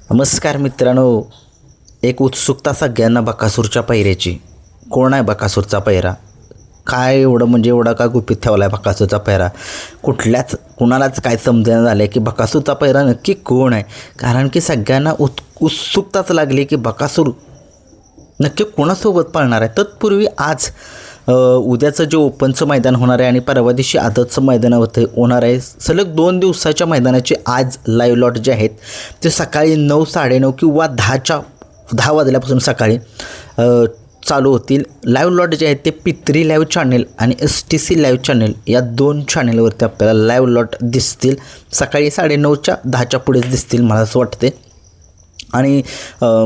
नमस्कार मित्रांनो, एक उत्सुकता सगळ्यांना बकासूरच्या पैऱ्याची. कोण आहे बकासूरचा पैरा? काय एवढं म्हणजे एवढा का गुपित ठेवला आहे बकासूरचा पैरा? कुणालाच काय समजेना झालं आहे की बकासूरचा पैरा नक्की कोण आहे. कारण की सगळ्यांना उत्सुकताच लागली की बकासूर नक्की कोणासोबत पाळणार आहे. तत्पूर्वी आज उद्याचं जे ओपनचं मैदान होणार आहे आणि परवा दिवशी आदतचं मैदान होणार आहे. सलग 2 दिवसाच्या मैदानाचे आज लाईव्ह लॉट जे आहेत ते सकाळी 9, 9:30 किंवा 10 वाजल्यापासून सकाळी चालू होतील. लाईव्ह लॉट जे आहेत ते पित्री लाईव्ह चॅनेल आणि STC लाईव्ह चॅनेल या 2 चॅनेलवरती आपल्याला लाईव्ह लॉट दिसतील. सकाळी 9:30च्या 10च्या पुढेच दिसतील मला असं वाटते. आणि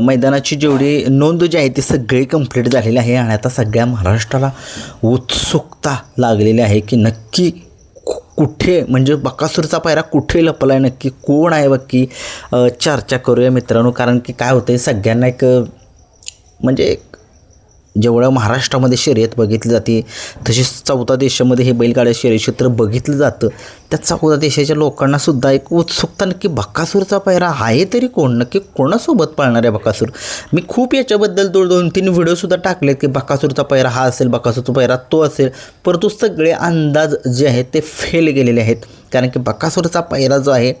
मैदानाची जेवढी नोंद जी आहे ती सगळी कंप्लीट झालेली आहे आणि आता सगळ्या महाराष्ट्राला उत्सुकता लागलेली आहे की नक्की कुठे म्हणजे बकासूरचा पायरा कुठे लपला आहे, नक्की कोण आहे बक्की. चर्चा करूया मित्रांनो. कारण की काय होतं आहे सगळ्यांना एक म्हणजे जेवढं महाराष्ट्रामध्ये शर्यत बघितली जाते तशीच 14 देशामध्ये हे बैलगाड्या शर्यत क्षेत्र बघितलं जातं. त्या 14 देशाच्या लोकांनासुद्धा एक उत्सुकता नक्की बकासूरचा पायरा आहे तरी कोण, नक्की कोणासोबत पाळणार आहे बकासूर. मी खूप याच्याबद्दल 2-3 व्हिडिओसुद्धा टाकलेत की बकासूरचा पायरा हा असेल, बकासूरचा पायरा तो असेल, परंतु सगळे अंदाज जे आहेत ते फेल गेलेले आहेत. कारण की बकासूरचा पायरा जो आहे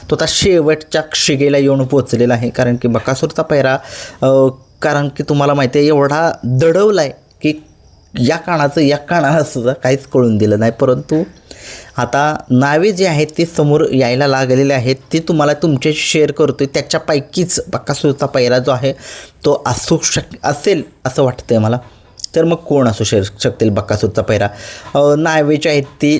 तो आता शेवटच्या शिगेला येऊन पोचलेला आहे. कारण की बकासूरचा पायरा कारण की तुम्हाला माहिती आहे एवढा दडवला आहे की या कानाला सुद्धा काहीच कळून दिलं नाही. परंतु आता नावे जे आहेत ते समोर यायला लागलेले आहेत ते तुम्हाला तुमच्याशी शेअर करतो आहे. त्याच्यापैकीच बकासूरचा पैरा जो आहे तो असेल असं वाटतं आहे मला. तर मग कोण असू शकतील बकासूरचा पैरा? नावे जे आहेत ती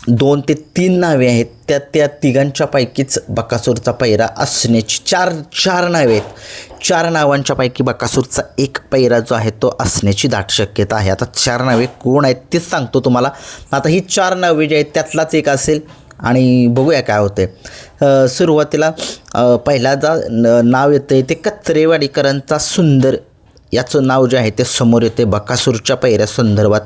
2 ते 3 नावे आहेत. त्या तिघांच्या पैकीच बकासूरचा पैरा असण्याची चार नावे आहेत. 4 नावांच्या पैकी बकासूरचा एक पैरा जो आहे तो असण्याची दाट शक्यता आहे. आता 4 नावे कोण आहेत तेच सांगतो तुम्हाला. आता ही 4 नावे जी आहेत त्यातलाच एक असेल आणि बघूया काय होते. सुरुवातीला पहिला नाव येतं आहे ते कचरेवाडीकरांचा सुंदर याचं नाव जे आहे ते समोर येते बकासूरच्या पैऱ्यासंदर्भात.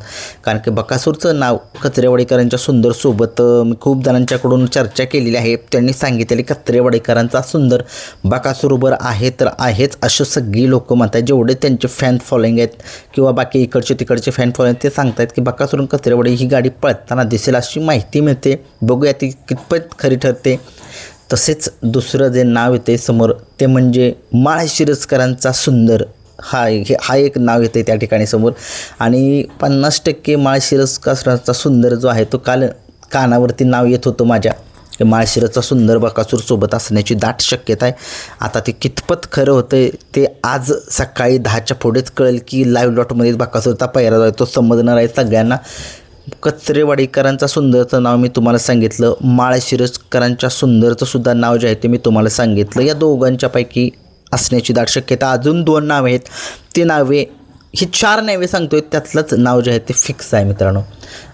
कारण की बकासूरचं नाव कचरेवाडीकरांच्या सुंदरसोबत मी खूप जणांच्याकडून चर्चा केलेली आहे. त्यांनी सांगितलेले कचरेवाडीकरांचा सुंदर बकासूरवर आहे तर आहेच असं सगळी लोक म्हणतात. जेवढे त्यांचे फॅन फॉलोइंग आहेत किंवा बाकी तिकडचे फॅन फॉलोइंग ते सांगतात की बकासूर कचरेवाडी ही गाडी पळताना दिसेल अशी माहिती मिळते. बघूया ती कितपत खरी ठरते. तसेच दुसरं जे नाव येते समोर ते म्हणजे माळशिरसकरांचा सुंदर. हा एक नाव येते त्या ठिकाणी समोर. आणि 50% माळशिरसकरांचा सुंदर जो आहे तो काल कानावरती नाव येत होतं माझ्या की माळशिरसचा सुंदर बकासूरसोबत असण्याची दाट शक्यता आहे. आता ते कितपत खरं होतं आहे ते आज सकाळी 10च्या पुढेच कळेल की लाईव्ह लॉटमध्ये बकासूरचा पैरा जो आहे तो समजणार आहे सगळ्यांना. कचरेवाडीकरांचा सुंदरचं नाव मी तुम्हाला सांगितलं. माळशिरसकरांच्या सुंदरचं सुद्धा नाव जे आहे ते मी तुम्हाला सांगितलं. या दोघांच्या पैकी असण्याची दाट शक्यता. अजून 2 नावे आहेत. ती नावे ही 4 नावे सांगतोय त्यातलंच नाव जे आहे ते फिक्स आहे मित्रांनो.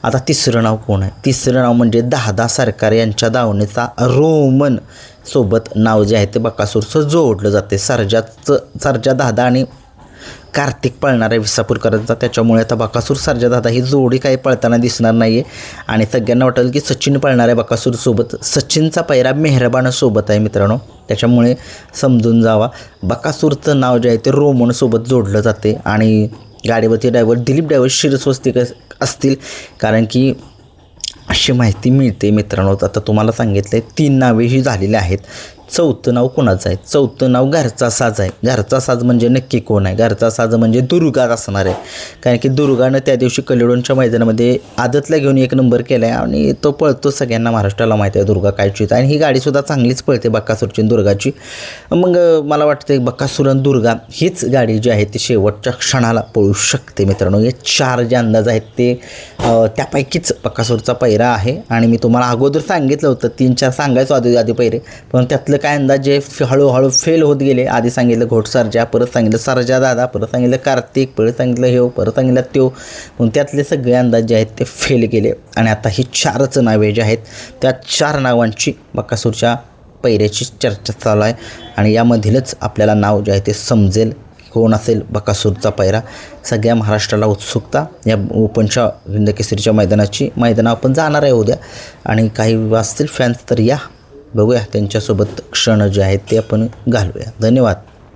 आता तिसरं नाव कोण आहे? तिसरं नाव म्हणजे दादा सरकार यांच्या दावणीचा रोमन सोबत नाव जे आहे ते बकासूरचं जोडलं जाते. सर्जा दादा आणि कार्तिक पळणार आहे विसापूरकरांचा. त्याच्यामुळे आता बकासूर सर्जा दादा ही जोडी काही पळताना दिसणार नाही आहे. आणि सगळ्यांना वाटेल की सचिन पळणार आहे बकासूरसोबत. सचिनचा पैरा मेहरबानसोबत आहे मित्रांनो. त्याच्यामुळे समजून जावा बकासूरचं नाव जे आहे ते रोमनसोबत जोडलं जाते. आणि गाडीवरती दिलीप ड्रायव्हर शिरस्वस्ती असतील कारण की अशी माहिती मिळते मित्रांनो. आता तुम्हाला सांगितलं आहे 3 नावे ही झालेली आहेत. 4थं नाव कोणाचं आहे? 4थं नाव घरचा साज आहे. घरचा साज म्हणजे नक्की कोण आहे? घरचा साज म्हणजे दुर्गा असणार आहे. कारण की दुर्गानं त्या दिवशी कलेडोनच्या मैदानामध्ये आदतला घेऊन 1 नंबर केला आहे आणि तो पळतो सगळ्यांना महाराष्ट्राला माहिती आहे दुर्गा काय चित. आणि ही गाडीसुद्धा चांगलीच पळते बकासूरची दुर्गाची. मग मला वाटतं बकासूर आणि दुर्गा हीच गाडी जी आहे ती शेवटच्या क्षणाला पळू शकते मित्रांनो. हे 4 जे अंदाज आहेत ते त्यापैकीच बकासूरचा पैरा आहे. आणि मी तुम्हाला अगोदर सांगितलं होतं 3-4 सांगायचो आधी पैरे, पण त्यातलं काय अंदाज जे हळूहळू फेल होत गेले. आधी सांगितलं घोट सर्जा, परत सांगितलं सर्जा दादा, परत सांगितलं कार्तिक, परत सांगितलं परत सांगितलं त्यो. पण त्यातले सगळे अंदाज जे आहेत ते फेल गेले. आणि आता ही 4च नावे जे आहेत त्या 4 नावांची बकासूरच्या पैऱ्याची चर्चा चालू आहे. आणि यामधीलच आपल्याला नाव जे आहे ते समजेल कोण असेल बकासूरचा पैरा. सगळ्या महाराष्ट्राला उत्सुकता या ओपनच्या हिंदकेसरीच्या मैदानाची. मैदान आपण जाणार आहे उद्या आणि काही वाचतील फॅन्स तर या बघूया त्यांच्यासोबत क्षण जे आहेत ते आपण घालूया. धन्यवाद.